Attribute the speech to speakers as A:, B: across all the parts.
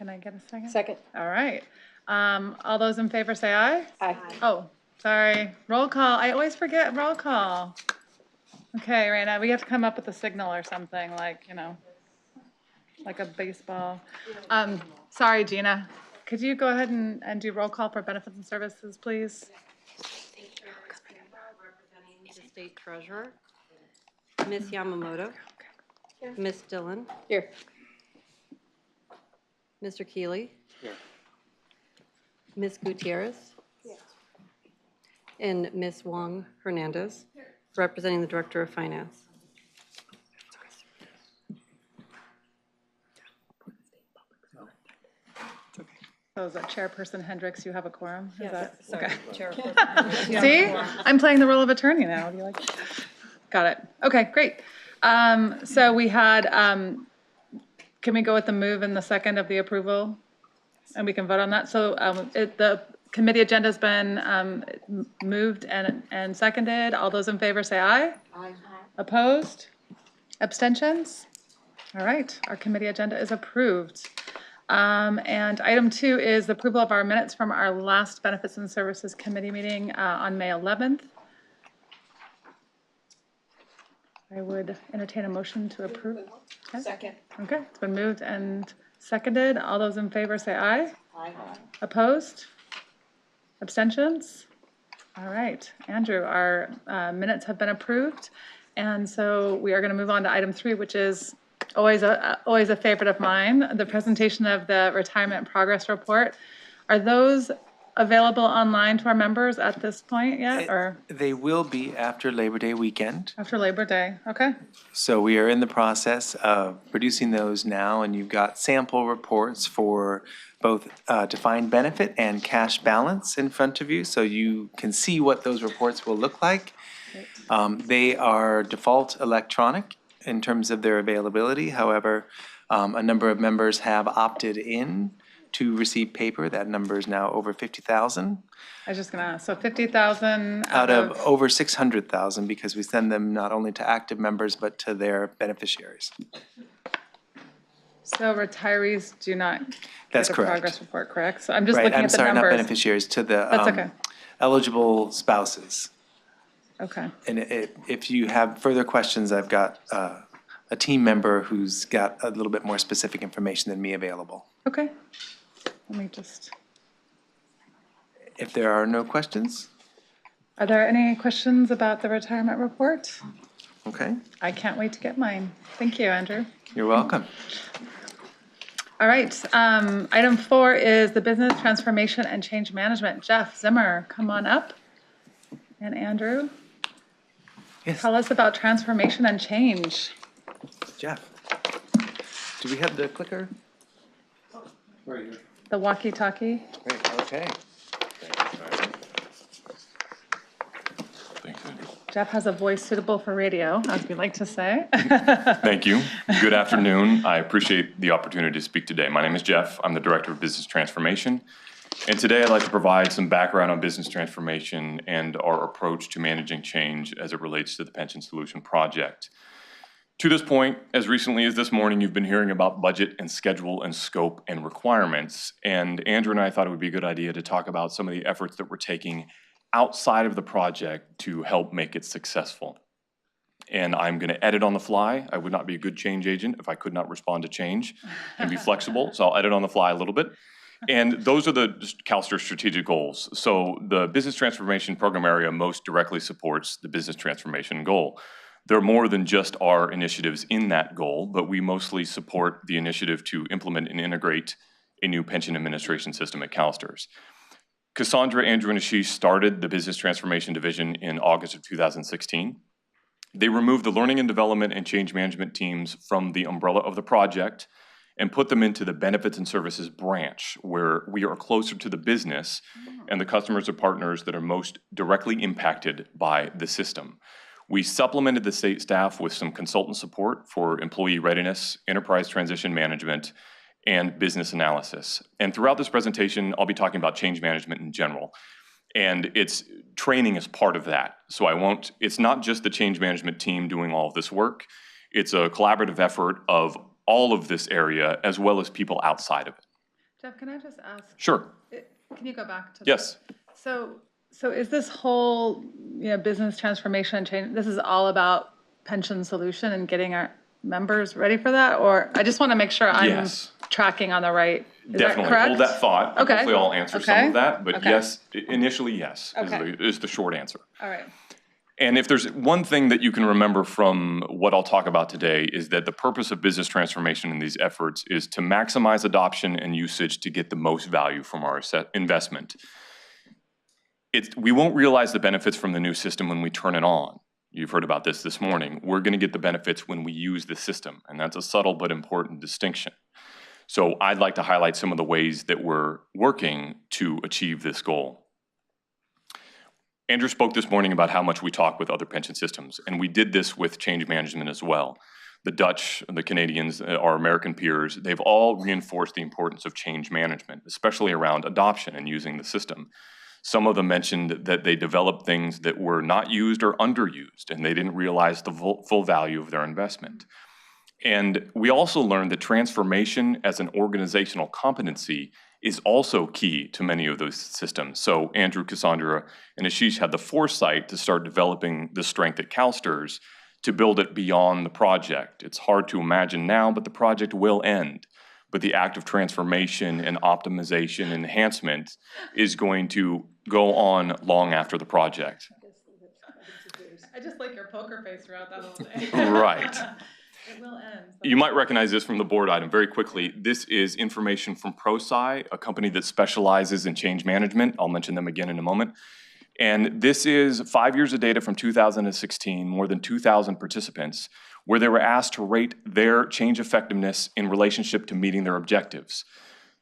A: Can I get a second?
B: Second.
A: All right. All those in favor say aye.
B: Aye.
A: Oh, sorry. Roll call. I always forget roll call. Okay, Raina, we have to come up with a signal or something like, like a baseball. Sorry, Gina. Could you go ahead and do roll call for benefits and services, please?
C: Representing the State Treasurer, Ms. Yamamoto, Ms. Dillon,
B: Here.
C: Mr. Keeley,
D: Here.
C: Ms. Gutierrez, and Ms. Wong Hernandez, representing the Director of Finance.
A: So is that Chairperson Hendricks, you have a quorum? Is that-
C: Sorry,
A: okay.
C: Chairperson.
A: See, I'm playing the role of attorney now. Do you like it? Got it. Okay, great. So we had, can we go with the move and the second of the approval? And we can vote on that. So the committee agenda has been moved and seconded. All those in favor say aye.
B: Aye.
A: Opposed? Abstentions? All right, our committee agenda is approved. And item 2 is the approval of our minutes from our last Benefits and Services Committee meeting on May 11th. I would entertain a motion to approve. Okay.
B: Second.
A: Okay, it's been moved and seconded. All those in favor say aye.
B: Aye.
A: Opposed? Abstentions? All right, Andrew, our minutes have been approved. And so we are going to move on to item 3, which is always a favorite of mine, the presentation of the retirement progress report. Are those available online to our members at this point yet, or
D: They will be after Labor Day weekend.
A: after Labor Day? Okay.
D: So we are in the process of producing those now, and you've got sample reports for both defined benefit and cash balance in front of you, so you can see what those reports will look like. They are default electronic in terms of their availability. However, a number of members have opted in to receive paper. That number is now over 50,000
A: I was just going to ask, so 50,000
D: out of over 600,000 because we send them not only to active members but to their beneficiaries.
A: So retirees do not
D: That's
A: get a
D: correct.
A: progress report, correct? So I'm just
D: Right,
A: looking
D: I'm
A: at the
D: sorry, not
A: numbers.
D: beneficiaries, to the
A: That's okay.
D: eligible spouses.
A: Okay.
D: And if you have further questions, I've got a team member who's got a little bit more specific information than me available.
A: Okay. Let me just,
D: If there are no questions,
A: are there any questions about the retirement report?
D: okay,
A: I can't wait to get mine. Thank you, Andrew.
D: you're welcome.
A: All right, item 4 is the business transformation and change management. Jeff Zimmer, come on up. And Andrew,
D: Yes,
A: tell us about transformation and change.
D: Jeff. Do we have the clicker?
A: The walkie-talkie.
D: Great, okay.
E: Thanks, Andrew.
A: Jeff has a voice suitable for radio, as we like to say.
E: Thank you. Good afternoon. I appreciate the opportunity to speak today. My name is Jeff. I'm the Director of Business Transformation. And today I'd like to provide some background on business transformation and our approach to managing change as it relates to the Pension Solution Project. To this point, as recently as this morning, you've been hearing about budget and schedule and scope and requirements. And Andrew and I thought it would be a good idea to talk about some of the efforts that we're taking outside of the project to help make it successful. And I'm going to edit on the fly. I would not be a good change agent if I could not respond to change and be flexible. So I'll edit on the fly a little bit. And those are the CalSTRS strategic goals. So the business transformation program area most directly supports the business transformation goal. There are more than just our initiatives in that goal, but we mostly support the initiative to implement and integrate a new pension administration system at CalSTRS. Cassandra, Andrew, and Ashish started the business transformation division in August of 2016. They removed the learning and development and change management teams from the umbrella of the project and put them into the benefits and services branch, where we are closer to the business and the customers or partners that are most directly impacted by the system. We supplemented the state staff with some consultant support for employee readiness, enterprise transition management, and business analysis. And throughout this presentation, I'll be talking about change management in general. And it's training as part of that. So it's not just the change management team doing all of this work. It's a collaborative effort of all of this area as well as people outside of it.
A: Jeff, can I just ask?
E: Sure.
A: Can you go back to?
E: Yes.
A: So is this whole, business transformation and change, this is all about pension solution and getting our members ready for that? Or I just want to make sure I'm
E: Yes.
A: tracking on the right, is that
E: Definitely.
A: correct?
E: Hold that thought.
A: Okay.
E: Hopefully I'll answer some
A: Okay.
E: of that. But
A: Okay.
E: yes, initially, yes,
A: Okay.
E: is the short answer.
A: All right.
E: And if there's one thing that you can remember from what I'll talk about today is that the purpose of business transformation in these efforts is to maximize adoption and usage to get the most value from our investment. We won't realize the benefits from the new system when we turn it on. You've heard about this morning. We're going to get the benefits when we use the system, and that's a subtle but important distinction. So I'd like to highlight some of the ways that we're working to achieve this goal. Andrew spoke this morning about how much we talk with other pension systems, and we did this with change management as well. The Dutch, the Canadians, our American peers, they've all reinforced the importance of change management, especially around adoption and using the system. Some of them mentioned that they developed things that were not used or underused, and they didn't realize the full value of their investment. And we also learned that transformation as an organizational competency is also key to many of those systems. So Andrew, Cassandra, and Ashish had the foresight to start developing the strength at CalSTRS to build it beyond the project. It's hard to imagine now, but the project will end. But the act of transformation and optimization and enhancement is going to go on long after the project.
A: I just like your poker face throughout that whole day.
E: Right.
A: It will end.
E: You might recognize this from the board item very quickly. This is information from ProSci, a company that specializes in change management. I'll mention them again in a moment. And this is 5 years of data from 2016, more than 2,000 participants, where they were asked to rate their change effectiveness in relationship to meeting their objectives.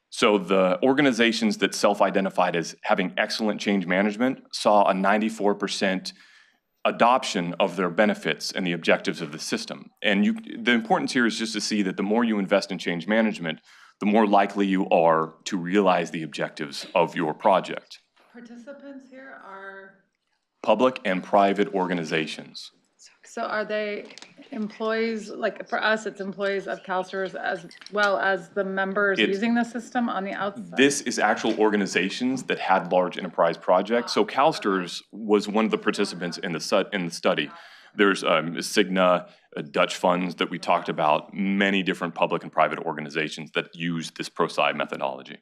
E: So the organizations that self-identified as having excellent change management saw a 94% adoption of their benefits and the objectives of the system. And the importance here is just to see that the more you invest in change management, the more likely you are to realize the objectives of your project.
A: Participants here are,
E: Public and private organizations.
A: so are they employees, like for us, it's employees of CalSTRS as well as the members using the system on the outside?
E: This is actual organizations that had large enterprise projects. So CalSTRS was one of the participants in the study. There's Cigna, Dutch funds that we talked about, many different public and private organizations that use this ProSci methodology.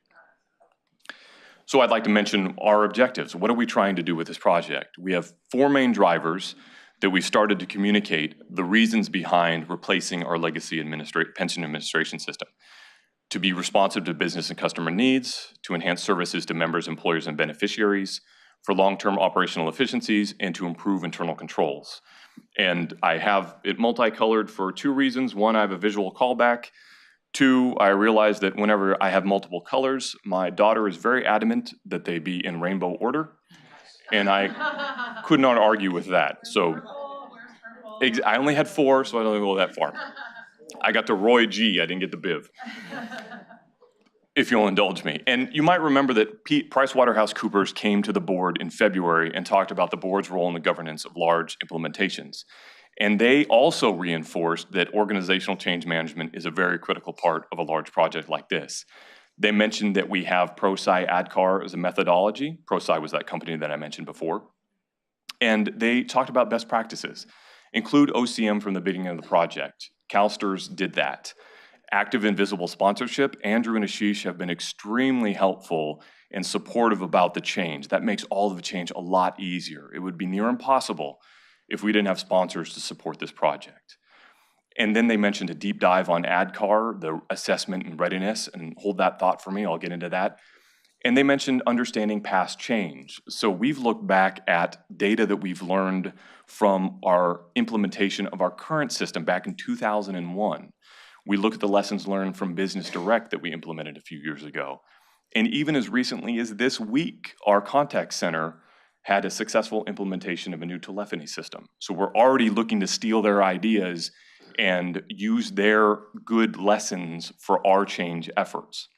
E: So I'd like to mention our objectives. What are we trying to do with this project? We have 4 main drivers that we started to communicate the reasons behind replacing our legacy pension administration system. To be responsive to business and customer needs, to enhance services to members, employers, and beneficiaries, for long-term operational efficiencies, and to improve internal controls. And I have it multicolored for 2 reasons. 1, I have a visual callback. 2, I realize that whenever I have multiple colors, my daughter is very adamant that they be in rainbow order. And I could not argue with that. So I only had 4, so I don't go that far. I got to Roy G. I didn't get the Biv, if you'll indulge me. And you might remember that PricewaterhouseCoopers came to the board in February and talked about the board's role in the governance of large implementations. And they also reinforced that organizational change management is a very critical part of a large project like this. They mentioned that we have ProSci ADCAR as a methodology. ProSci was that company that I mentioned before. And they talked about best practices. Include OCM from the beginning of the project. CalSTRS did that. Active and visible sponsorship. Andrew and Ashish have been extremely helpful and supportive about the change. That makes all of the change a lot easier. It would be near impossible if we didn't have sponsors to support this project. And then they mentioned a deep dive on ADCAR, the assessment and readiness, and hold that thought for me, I'll get into that. And they mentioned understanding past change. So we've looked back at data that we've learned from our implementation of our current system back in 2001. We look at the lessons learned from Business Direct that we implemented a few years ago. And even as recently as this week, our contact center had a successful implementation of a new telephony system. So we're already looking to steal their ideas and use their good lessons for our change efforts.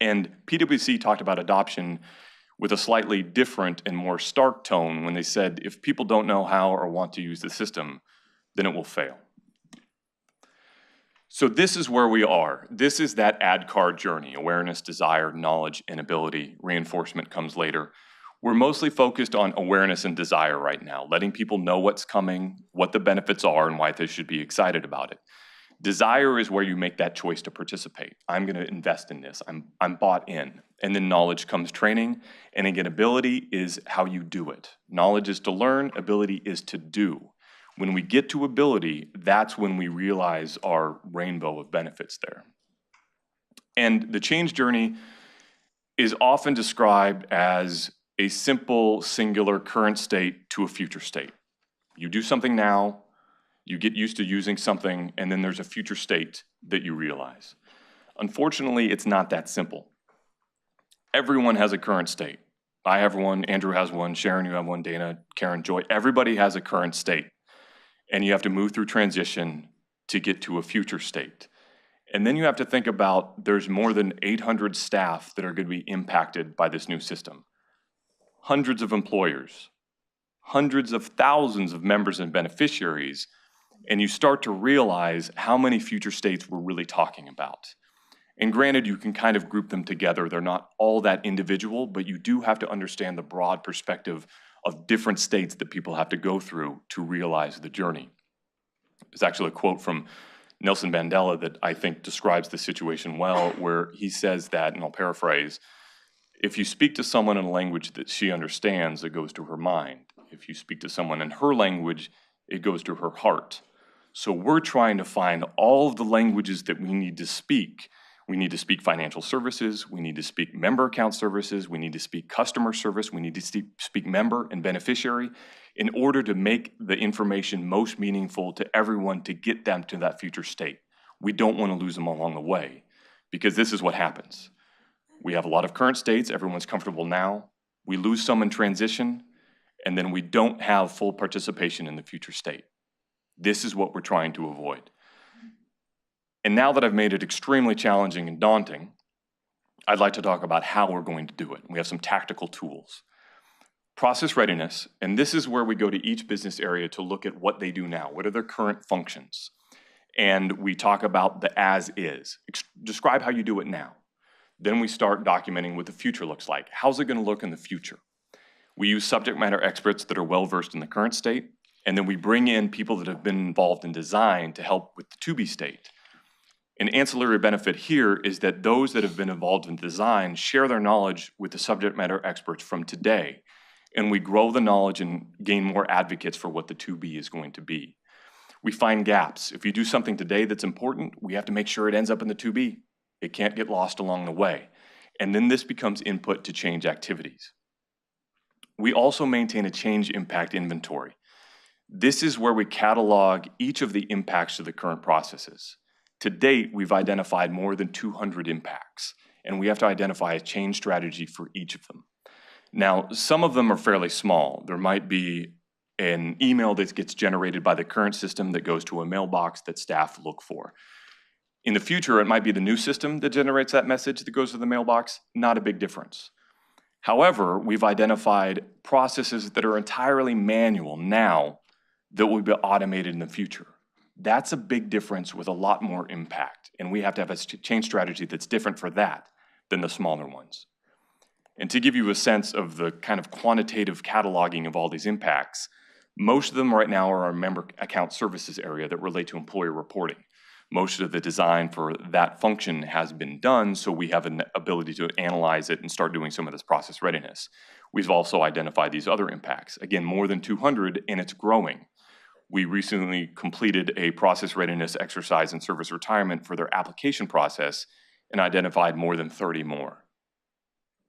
E: And PwC talked about adoption with a slightly different and more stark tone when they said, if people don't know how or want to use the system, then it will fail. So this is where we are. This is that ad card journey: awareness, desire, knowledge, and ability. Reinforcement comes later. We're mostly focused on awareness and desire right now, letting people know what's coming, what the benefits are, and why they should be excited about it. Desire is where you make that choice to participate. I'm going to invest in this. I'm bought in. And then knowledge comes training. And again, ability is how you do it. Knowledge is to learn. Ability is to do. When we get to ability, that's when we realize our rainbow of benefits there. And the change journey is often described as a simple, singular current state to a future state. You do something now, you get used to using something, and then there's a future state that you realize. Unfortunately, it's not that simple. Everyone has a current state. I have one, Andrew has one, Sharon, you have one, Dana, Karen, Joy. Everybody has a current state. And you have to move through transition to get to a future state. And then you have to think about there's more than 800 staff that are going to be impacted by this new system. Hundreds of employers, hundreds of thousands of members and beneficiaries, and you start to realize how many future states we're really talking about. And granted, you can kind of group them together. They're not all that individual, but you do have to understand the broad perspective of different states that people have to go through to realize the journey. There's actually a quote from Nelson Mandela that I think describes the situation well, where he says that, and I'll paraphrase, if you speak to someone in a language that she understands, it goes to her mind. If you speak to someone in her language, it goes to her heart. So we're trying to find all of the languages that we need to speak. We need to speak financial services, we need to speak member account services, we need to speak customer service, we need to speak member and beneficiary in order to make the information most meaningful to everyone to get them to that future state. We don't want to lose them along the way, because this is what happens. We have a lot of current states, everyone's comfortable now, we lose some in transition, and then we don't have full participation in the future state. This is what we're trying to avoid. And now that I've made it extremely challenging and daunting, I'd like to talk about how we're going to do it. We have some tactical tools. Process readiness, and this is where we go to each business area to look at what they do now. What are their current functions? And we talk about the as is. Describe how you do it now. Then we start documenting what the future looks like. How's it going to look in the future? We use subject matter experts that are well-versed in the current state, and then we bring in people that have been involved in design to help with the to-be state. An ancillary benefit here is that those that have been involved in design share their knowledge with the subject matter experts from today, and we grow the knowledge and gain more advocates for what the to-be is going to be. We find gaps. If you do something today that's important, we have to make sure it ends up in the to-be. It can't get lost along the way. And then this becomes input to change activities. We also maintain a change impact inventory. This is where we catalog each of the impacts to the current processes. To date, we've identified more than 200 impacts, and we have to identify a change strategy for each of them. Now, some of them are fairly small. There might be an email that gets generated by the current system that goes to a mailbox that staff look for. In the future, it might be the new system that generates that message that goes to the mailbox. Not a big difference. However, we've identified processes that are entirely manual now that will be automated in the future. That's a big difference with a lot more impact, and we have to have a change strategy that's different for that than the smaller ones. And to give you a sense of the kind of quantitative cataloging of all these impacts, most of them right now are our member account services area that relate to employer reporting. Most of the design for that function has been done, so we have an ability to analyze it and start doing some of this process readiness. We've also identified these other impacts. Again, more than 200, and it's growing. We recently completed a process readiness exercise in service retirement for their application process and identified more than 30 more.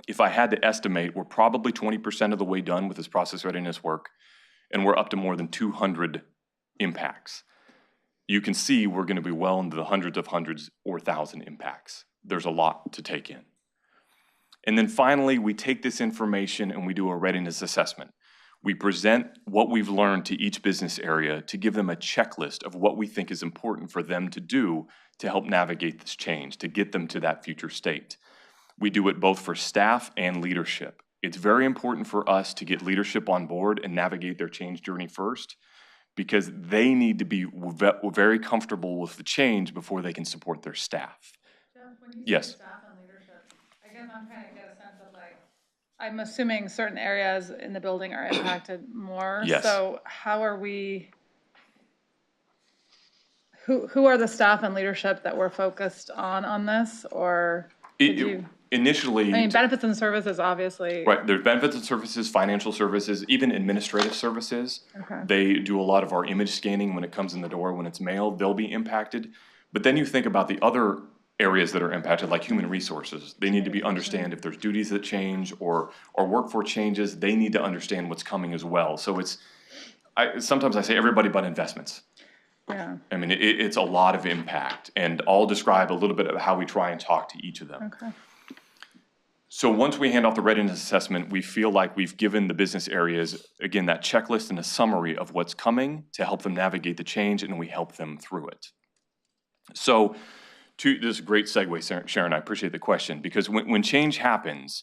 E: If I had to estimate, we're probably 20% of the way done with this process readiness work, and we're up to more than 200 impacts. You can see we're going to be well into the hundreds or thousand impacts. There's a lot to take in. And then finally, we take this information and we do a readiness assessment. We present what we've learned to each business area to give them a checklist of what we think is important for them to do to help navigate this change, to get them to that future state. We do it both for staff and leadership. It's very important for us to get leadership on board and navigate their change journey first, because they need to be very comfortable with the change before they can support their staff.
A: Jeff, when you say
E: Yes.
A: staff and leadership, I guess I'm trying to get a sense of like, I'm assuming certain areas in the building are impacted more.
E: Yes.
A: So how are we, who are the staff and leadership that we're focused on this, or did you?
E: Initially,
A: I mean, benefits and services, obviously.
E: right, there's benefits and services, financial services, even administrative services.
A: Okay.
E: They do a lot of our image scanning when it comes in the door, when it's mailed, they'll be impacted. But then you think about the other areas that are impacted, like human resources. They need to understand if there's duties that change or workforce changes, they need to understand what's coming as well. So sometimes I say everybody but investments.
A: Yeah.
E: I mean, it's a lot of impact, and I'll describe a little bit of how we try and talk to each of them.
A: Okay.
E: So once we hand off the readiness assessment, we feel like we've given the business areas, again, that checklist and a summary of what's coming to help them navigate the change, and we help them through it. So this is a great segue, Sharon, I appreciate the question, because when change happens,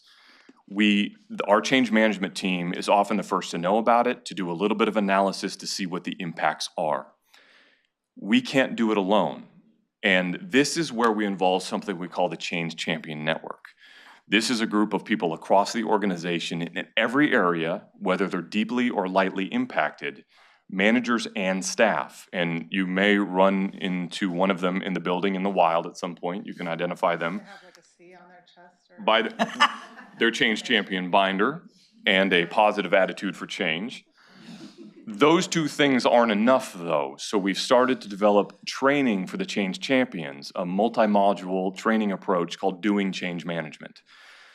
E: our change management team is often the first to know about it, to do a little bit of analysis to see what the impacts are. We can't do it alone, and this is where we involve something we call the Change Champion Network. This is a group of people across the organization in every area, whether they're deeply or lightly impacted, managers and staff. And you may run into one of them in the building in the wild at some point. You can identify them
A: They have like a C on their chest or?
E: by their Change Champion binder and a positive attitude for change. Those two things aren't enough, though, so we've started to develop training for the Change Champions, a multi-module training approach called Doing Change Management.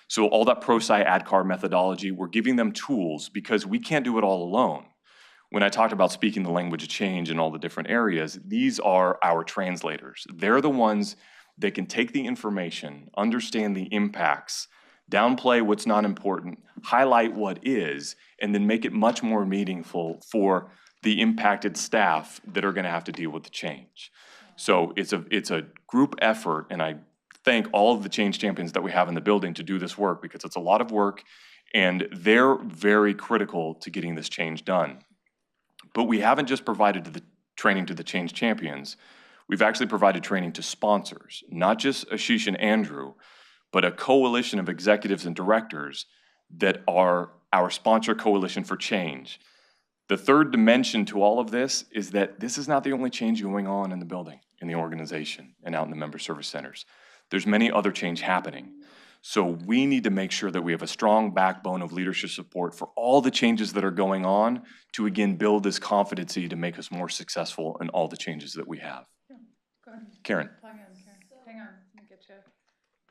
E: So all that ProSci ADCAR methodology, we're giving them tools because we can't do it all alone. When I talked about speaking the language of change in all the different areas, these are our translators. They're the ones that can take the information, understand the impacts, downplay what's not important, highlight what is, and then make it much more meaningful for the impacted staff that are going to have to deal with the change. So it's a group effort, and I thank all of the change champions that we have in the building to do this work, because it's a lot of work, and they're very critical to getting this change done. But we haven't just provided the training to the change champions. We've actually provided training to sponsors, not just Ashish and Andrew, but a coalition of executives and directors that are our sponsor coalition for change. The third dimension to all of this is that this is not the only change going on in the building, in the organization, and out in the member service centers. There's many other change happening. So we need to make sure that we have a strong backbone of leadership support for all the changes that are going on to, again, build this competency to make us more successful in all the changes that we have.
A: Yeah, go ahead.
E: Karen.
A: Plug in, Karen. Hang on, let me get you.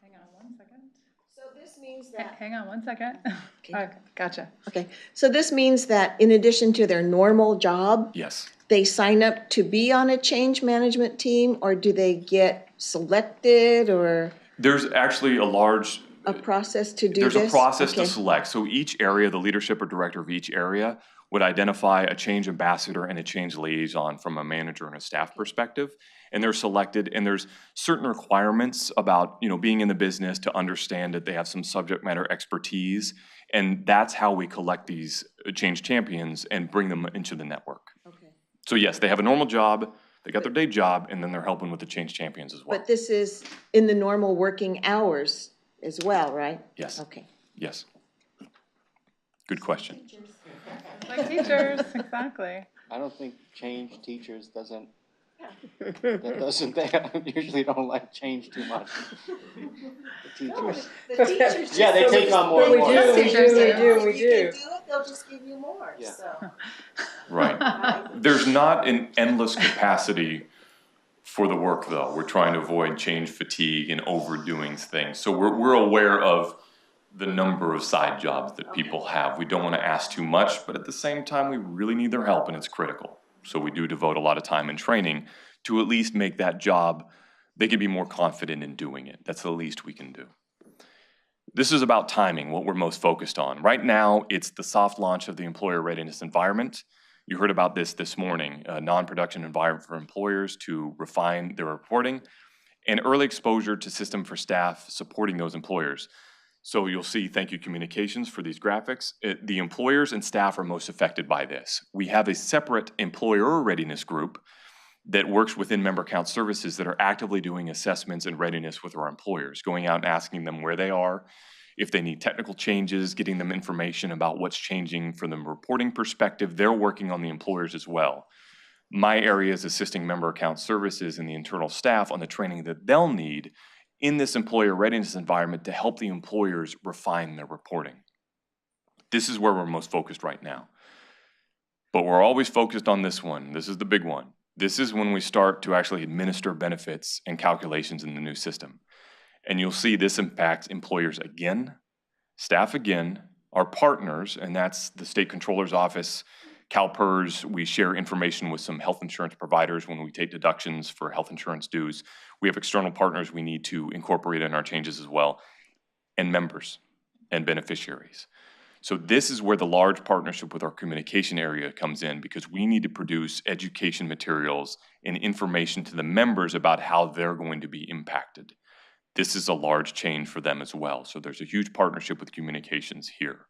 A: Hang on 1 second.
B: So this means that,
A: Hang on 1 second. Okay, gotcha.
B: okay, so this means that in addition to their normal job,
E: Yes.
B: they sign up to be on a change management team, or do they get selected, or
E: There's actually
B: a process to do this?
E: There's a process to
B: Okay.
E: select. So each area, the leadership or director of each area would identify a change ambassador and a change liaison from a manager and a staff perspective. And they're selected, and there's certain requirements about, being in the business to understand that they have some subject matter expertise. And that's how we collect these change champions and bring them into the network.
B: Okay.
E: So yes, they have a normal job, they got their day job, and then they're helping with the change champions as well.
B: But this is in the normal working hours as well, right?
E: Yes,
B: Okay.
E: yes. Good question.
A: Like teachers, exactly.
F: I don't think change teachers they usually don't like change too much. The teachers.
B: The teachers
F: Yeah, they take on more and more.
B: We do.
A: If you
B: can do it, they'll just give you more,
F: Yeah.
B: so.
E: Right. There's not an endless capacity for the work, though. We're trying to avoid change fatigue and overdoing things. So we're aware of the number of side jobs that people have. We don't want to ask too much, but at the same time, we really need their help, and it's critical. So we do devote a lot of time and training to at least make that job, they can be more confident in doing it. That's the least we can do. This is about timing, what we're most focused on. Right now, it's the soft launch of the employer readiness environment. You heard about this morning, a non-production environment for employers to refine their reporting, and early exposure to system for staff supporting those employers. So you'll see thank you communications for these graphics. The employers and staff are most affected by this. We have a separate employer readiness group that works within member account services that are actively doing assessments and readiness with our employers, going out and asking them where they are, if they need technical changes, getting them information about what's changing from the reporting perspective. They're working on the employers as well. My area is assisting member account services and the internal staff on the training that they'll need in this employer readiness environment to help the employers refine their reporting. This is where we're most focused right now. But we're always focused on this one. This is the big one. This is when we start to actually administer benefits and calculations in the new system. And you'll see this impacts employers again, staff again, our partners, and that's the State Controller's Office, CalPERS. We share information with some health insurance providers when we take deductions for health insurance dues. We have external partners we need to incorporate in our changes as well, and members and beneficiaries. So this is where the large partnership with our communication area comes in, because we need to produce education materials and information to the members about how they're going to be impacted. This is a large change for them as well. So there's a huge partnership with communications here.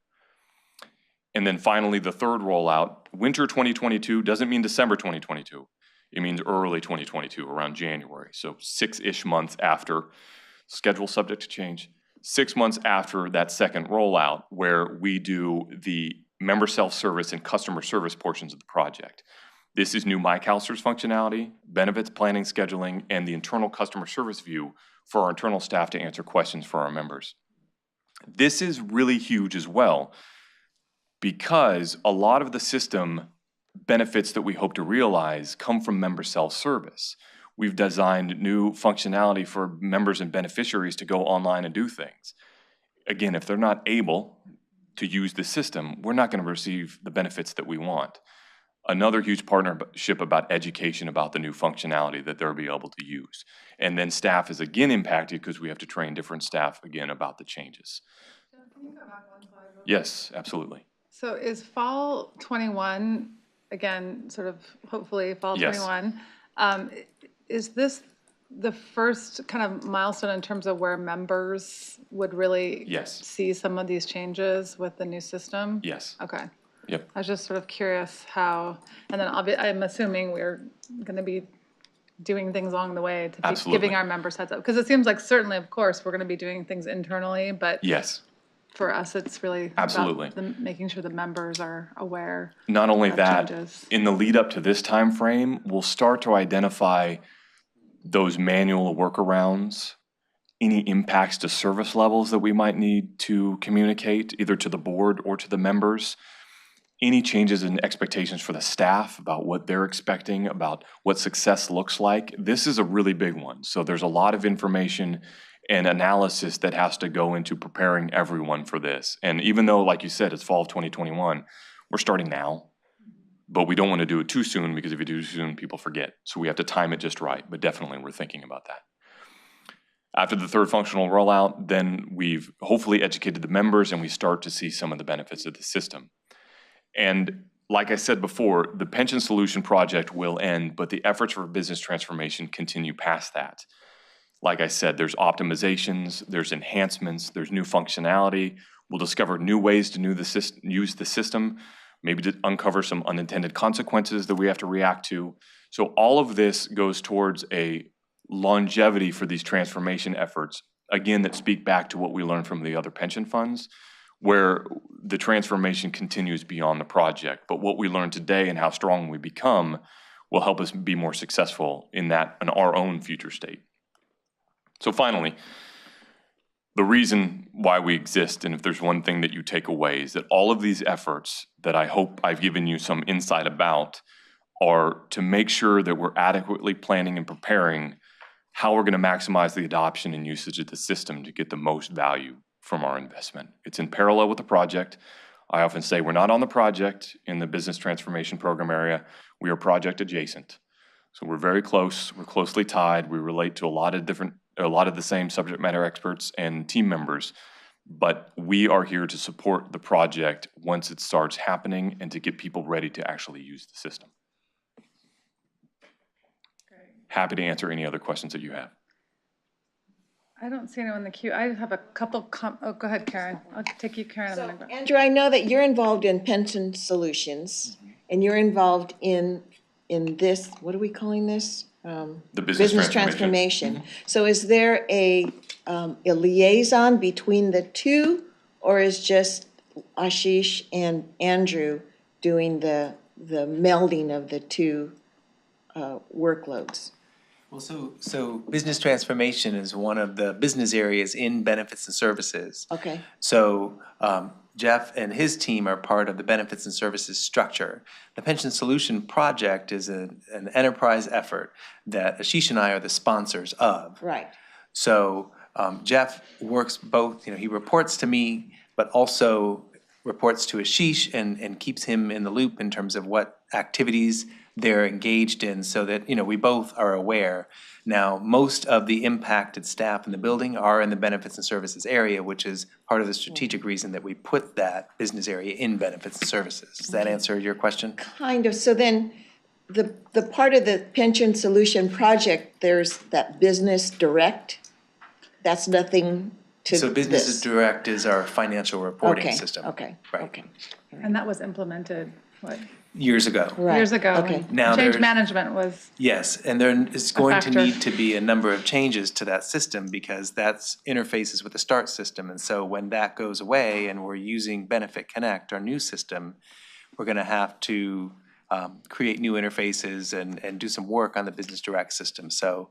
E: And then finally, the third rollout, winter 2022 doesn't mean December 2022. It means early 2022, around January. So 6-ish months after, schedule subject to change, 6 months after that second rollout, where we do the member self-service and customer service portions of the project. This is new MyCalSTRS functionality, benefits planning, scheduling, and the internal customer service view for our internal staff to answer questions for our members. This is really huge as well, because a lot of the system benefits that we hope to realize come from member self-service. We've designed new functionality for members and beneficiaries to go online and do things. Again, if they're not able to use the system, we're not going to receive the benefits that we want. Another huge partnership about education about the new functionality that they'll be able to use. And then staff is again impacted because we have to train different staff again about the changes.
A: Can you go back one slide real quick?
E: Yes, absolutely.
A: So is fall 21, again, sort of hopefully fall
E: Yes.
A: 21, is this the first kind of milestone in terms of where members would really
E: Yes.
A: see some of these changes with the new system?
E: Yes.
A: Okay.
E: Yep.
A: I was just sort of curious how, and then I'm assuming we're going to be doing things along the way to be
E: Absolutely.
A: giving our members heads up. Because it seems like certainly, of course, we're going to be doing things internally, but
E: Yes.
A: for us, it's really
E: Absolutely.
A: about making sure the members are aware.
E: Not only
A: of
E: that,
A: changes.
E: in the lead up to this time frame, we'll start to identify those manual workarounds, any impacts to service levels that we might need to communicate either to the board or to the members, any changes in expectations for the staff about what they're expecting, about what success looks like. This is a really big one. So there's a lot of information and analysis that has to go into preparing everyone for this. And even though, like you said, it's fall of 2021, we're starting now. But we don't want to do it too soon, because if you do too soon, people forget. So we have to time it just right. But definitely we're thinking about that. After the third functional rollout, then we've hopefully educated the members and we start to see some of the benefits of the system. And like I said before, the pension solution project will end, but the efforts for business transformation continue past that. Like I said, there's optimizations, there's enhancements, there's new functionality. We'll discover new ways to use the system, maybe to uncover some unintended consequences that we have to react to. So all of this goes towards a longevity for these transformation efforts, again, that speak back to what we learned from the other pension funds, where the transformation continues beyond the project. But what we learn today and how strong we become will help us be more successful in our own future state. So finally, the reason why we exist, and if there's one thing that you take away, is that all of these efforts that I hope I've given you some insight about are to make sure that we're adequately planning and preparing how we're going to maximize the adoption and usage of the system to get the most value from our investment. It's in parallel with the project. I often say we're not on the project in the business transformation program area. We are project adjacent. So we're very close. We're closely tied. We relate to a lot of the same subject matter experts and team members, but we are here to support the project once it starts happening and to get people ready to actually use the system.
A: Great.
E: Happy to answer any other questions that you have.
A: I don't see anyone in the queue. I have a couple oh, go ahead, Karen. I'll take you, Karen.
B: So,
A: and then I'll go.
B: Andrew, I know that you're involved in pension solutions, and you're involved in this, what are we calling this?
E: The business
B: transformation. So is there a liaison between the two, or is just Ashish and Andrew doing the melding of the two workloads?
D: Well, so business transformation is one of the business areas in benefits and services.
B: Okay,
D: So Jeff and his team are part of the benefits and services structure. The Pension Solution Project is an enterprise effort that Ashish and I are the sponsors of.
B: right.
D: So Jeff works both, he reports to me, but also reports to Ashish and keeps him in the loop in terms of what activities they're engaged in so that, we both are aware. Now, most of the impacted staff in the building are in the benefits and services area, which is part of the strategic reason that we put that business area in benefits and services. Does that answer your question?
B: Kind of, so then, the part of the pension solution project, there's that business direct, that's nothing to
D: So Business
B: this.
D: Direct is our financial reporting
B: Okay,
D: system.
B: okay,
D: Right.
B: okay.
A: And that was implemented, what,
D: Years ago.
B: Right,
A: years ago?
B: okay.
A: and
D: Now
A: Change
D: there's-
A: management was,
D: Yes, and there is going to
A: factor.
D: need to be a number of changes to that system because that's interfaces with the START system. And so when that goes away and we're using Benefit Connect, our new system, we're gonna have to create new interfaces and do some work on the Business Direct system. So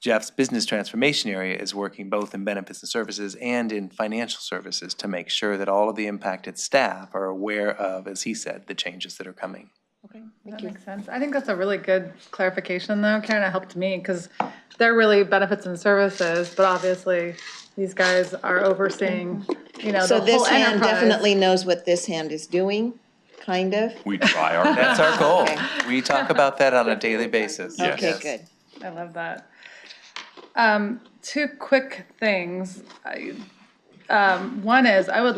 D: Jeff's business transformation area is working both in benefits and services and in financial services to make sure that all of the impacted staff are aware of, as he said, the changes that are coming.
B: Okay,
A: that
B: thank you.
A: makes sense. I think that's a really good clarification though, Karen, it helped me because they're really benefits and services, but obviously these guys are overseeing, the
B: So
A: whole
B: this hand
A: enterprise.
B: definitely knows what this hand is doing, kind of?
E: We try our
D: That's
E: best.
D: our goal.
B: Okay.
D: We talk about that on a daily basis.
E: Yes.
B: Okay, good.
A: I love that. Two quick things. One is I would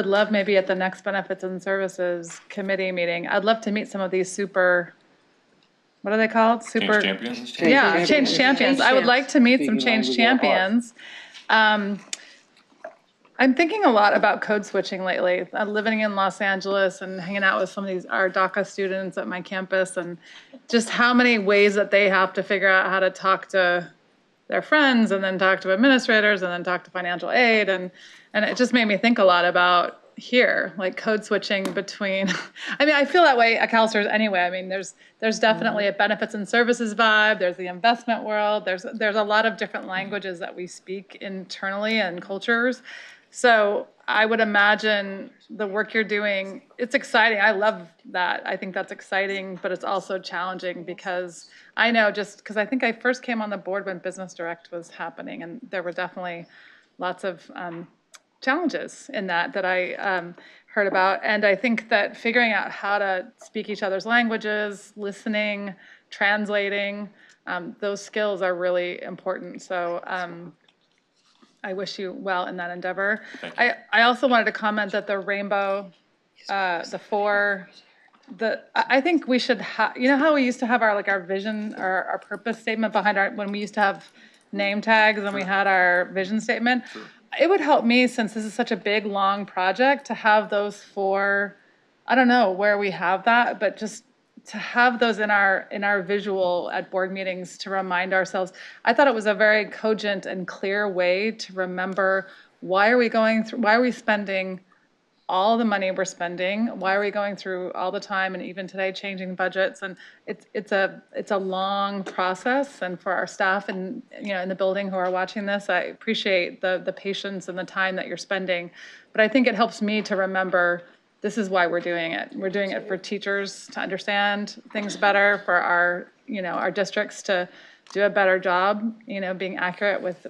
A: love maybe at the next Benefits and Services Committee meeting, I'd love to meet some of these what are they called?
E: Change champions?
A: Yeah, change champions. I would like to meet some
F: Speaking
A: change
F: language of our
A: champions. I'm thinking a lot about code switching lately. I'm living in Los Angeles and hanging out with some of our DACA students at my campus and just how many ways that they have to figure out how to talk to their friends and then talk to administrators and then talk to financial aid. And it just made me think a lot about here, like code switching between, I feel that way at CalSTRS anyway. There's definitely a benefits and services vibe. There's the investment world. There's a lot of different languages that we speak internally and cultures. So I would imagine the work you're doing, it's exciting. I love that. I think that's exciting, but it's also challenging because I know because I think I first came on the board when Business Direct was happening, and there were definitely lots of challenges in that I heard about. And I think that figuring out how to speak each other's languages, listening, translating, those skills are really important. So I wish you well in that endeavor.
E: Thank you.
A: I also wanted to comment that the rainbow, I think we should have, how we used to have our vision or our purpose statement behind when we used to have name tags and we had our vision statement. It would help me, since this is such a big, long project, to have those 4, I don't know where we have that, but just to have those in our visual at board meetings to remind ourselves. I thought it was a very cogent and clear way to remember why are we spending all the money we're spending? Why are we going through all the time and even today changing budgets? And it's a long process. And for our staff and in the building who are watching this, I appreciate the patience and the time that you're spending. But I think it helps me to remember this is why we're doing it. We're doing it for teachers to understand things better, for our districts to do a better job, being accurate with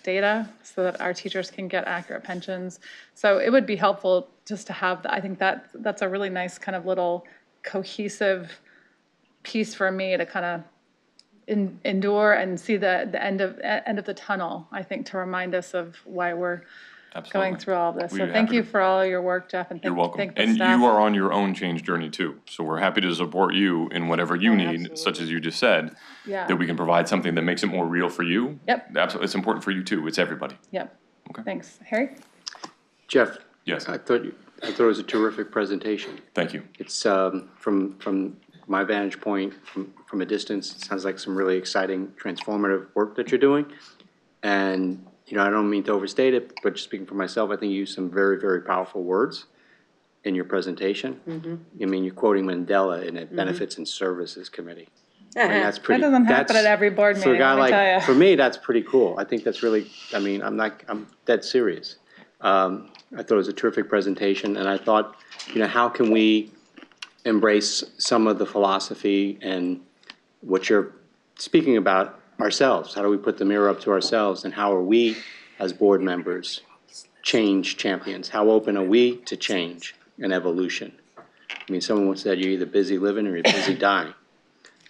A: data so that our teachers can get accurate pensions. So it would be helpful just to have that. I think that's a really nice kind of little cohesive piece for me to kind of endure and see the end of the tunnel, I think, to remind us of why we're
E: Absolutely.
A: going through all of this.
E: We'd
A: So
E: be
A: thank
E: happy
A: you
E: to-
A: for all your work, Jeff, and
E: You're
A: thank
E: welcome.
A: the
E: And
A: staff.
E: you are on your own change journey too. So we're happy to support you in whatever you need, such as you just said,
A: Yeah.
E: that we can provide something that makes it more real for you.
A: Yep.
E: Absolutely. It's important for you too. It's everybody.
A: Yep.
E: Okay.
A: Thanks. Harry?
G: Jeff?
E: Yes.
G: I thought it was a terrific presentation.
E: Thank you.
G: It's, from my vantage point, from a distance, it sounds like some really exciting, transformative work that you're doing. And, you know, I don't mean to overstate it, but just speaking for myself, I think you used some very, very powerful words in your presentation. I mean, you're quoting Mandela in a Benefits and Services Committee. I mean, that's pretty.
A: That doesn't happen
G: that's-
A: at every board
G: For a
A: meeting,
G: guy
A: let me tell
G: like,
A: ya.
G: for me, that's pretty cool. I think that's really, I mean, I'm dead serious. I thought it was a terrific presentation, and I thought, you know, how can we embrace some of the philosophy and what you're speaking about ourselves? How do we put the mirror up to ourselves, and how are we, as board members, change champions? How open are we to change and evolution? I mean, someone once said, you're either busy living or you're busy dying.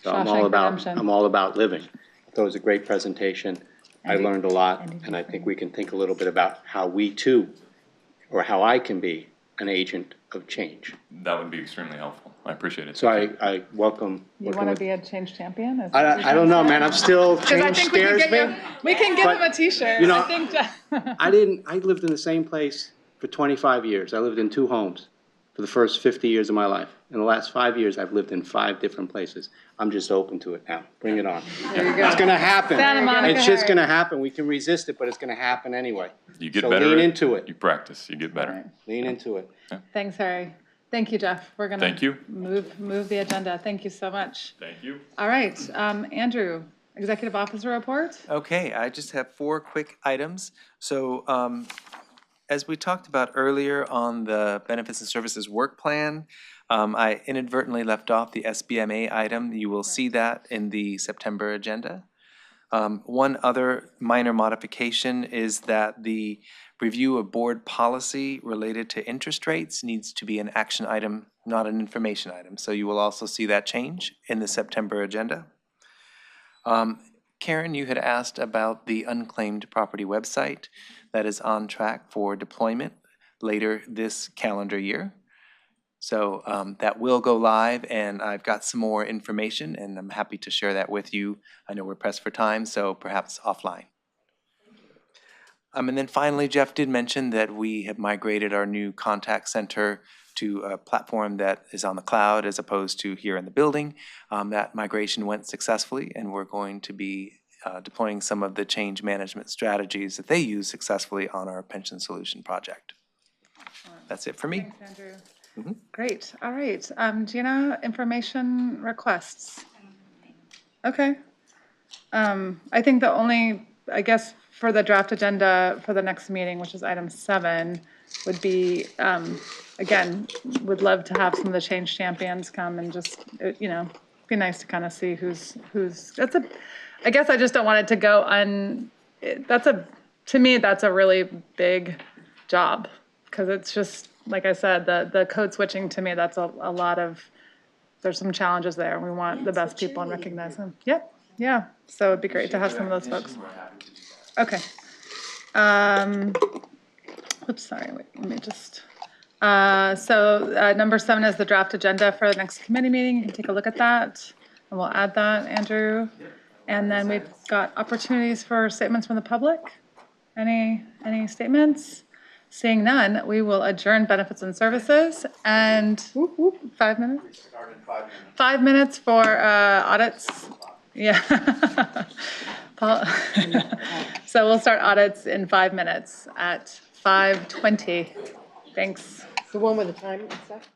G: So
A: Shawshank
G: I'm all about living. I thought it was a great presentation. I learned a lot, and I think we can think a little bit about how we too, or how I can be an agent of change.
E: That would be extremely helpful. I appreciate it.
G: So I welcome.
A: You
G: working
A: want to
G: with-
A: be a change champion? Is that what you're
G: I don't know,
A: saying?
G: man, I'm still,
A: Because I
G: change
A: think we can
G: scares
A: get
G: me.
A: we can give
G: but,
A: him a T-shirt.
G: you know,
A: I think
G: I lived in the same place for 25 years. I lived in 2 homes for the first 50 years of my life. In the last 5 years, I've lived in 5 different places. I'm just open to it now. Bring it on. It's gonna happen.
A: Santa Monica
G: It's just
A: Harry.
G: gonna happen. We can resist it, but it's gonna happen anyway.
E: You get
G: So
E: better.
G: lean
E: at
G: into it.
E: You practice. You get better.
G: Lean into it.
A: Thanks, Harry. Thank you, Jeff. We're gonna
E: Thank you.
A: move the agenda. Thank you so much.
E: Thank you.
A: All right, Andrew, Executive Officer report.
D: Okay, I just have 4 quick items. So as we talked about earlier on the Benefits and Services Work Plan, I inadvertently left off the SBMA item. You will see that in the September agenda. One other minor modification is that the review of board policy related to interest rates needs to be an action item, not an information item. So you will also see that change in the September agenda. Karen, you had asked about the unclaimed property website that is on track for deployment later this calendar year. So that will go live, and I've got some more information, and I'm happy to share that with you. I know we're pressed for time, so perhaps offline. And then finally, Jeff did mention that we have migrated our new contact center to a platform that is on the cloud as opposed to here in the building. That migration went successfully, and we're going to be deploying some of the change management strategies that they use successfully on our pension solution project. That's it for me.
A: Thanks, Andrew. Great. All right. Gina, information requests. Okay. I think the only, I guess, for the draft agenda for the next meeting, which is item 7, would be, again, would love to have some of the change champions come and just, you know, be nice to kind of see who's, I guess I just don't want it to go to me, that's a really big job. Because it's just, like I said, the code switching to me, that's a lot of, there's some challenges there. We want the best people and recognize them. Yep, yeah. So it'd be great to have some of those folks. Okay. Oops, sorry, wait, let me just. So number 7 is the draft agenda for the next committee meeting. You can take a look at that, and we'll add that, Andrew. And then we've got opportunities for statements from the public. Any statements? Seeing none, we will adjourn Benefits and Services, and 5 minutes? 5 minutes for audits. Yeah. So we'll start audits in 5 minutes at 5:20. Thanks.
H: The one with the time and stuff?